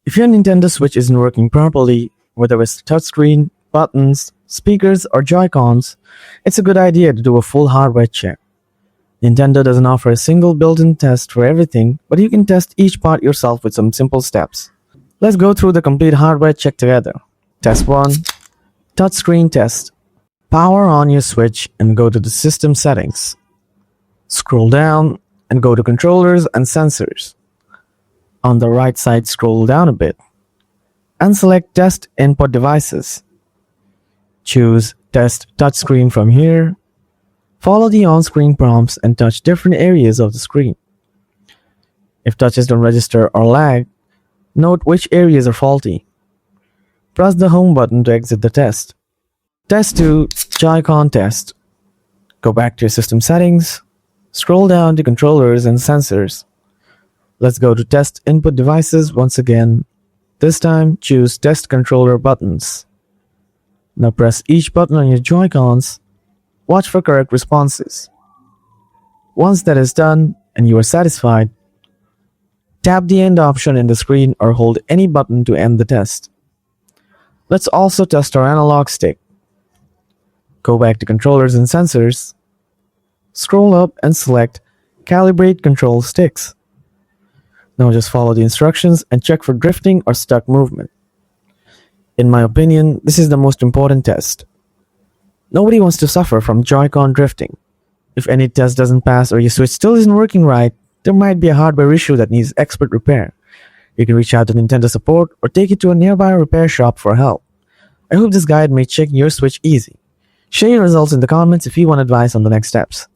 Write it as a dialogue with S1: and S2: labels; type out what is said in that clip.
S1: If your Nintendo Switch isn't working properly, whether it's touchscreen, buttons, speakers, or Joy-Cons, it's a good idea to do a full hardware check. Nintendo doesn't offer a single built-in test for everything, but you can test each part yourself with some simple steps. Let's go through the complete hardware check together. Test 1. Touchscreen test. Power on your Switch and go to the system settings. Scroll down and go to controllers and sensors. On the right side, scroll down a bit and select Test Input Devices. Choose Test Touchscreen from here. Follow the on-screen prompts and touch different areas of the screen. If touches don't register or lag, note which areas are faulty. Press the Home button to exit the test. Test 2. Joy-Con test. Go back to your system settings. Scroll down to controllers and sensors. Let's go to Test Input Devices once again. This time, choose Test Controller buttons. Now press each button on your Joy-Cons. Watch for correct responses. Once that is done and you are satisfied, tap the End option in the screen or hold any button to end the test. Let's also test our analog stick. Go back to Controllers and Sensors. Scroll up and select Calibrate Control Sticks. Now just follow the instructions and check for drifting or stuck movement. In my opinion, this is the most important test. Nobody wants to suffer from Joy-Con drifting. If any test doesn't pass or your Switch still isn't working right, there might be a hardware issue that needs expert repair. You can reach out to Nintendo support or take it to a nearby repair shop for help. I hope this guide made checking your Switch easy. Share your results in the comments if you want advice on the next steps.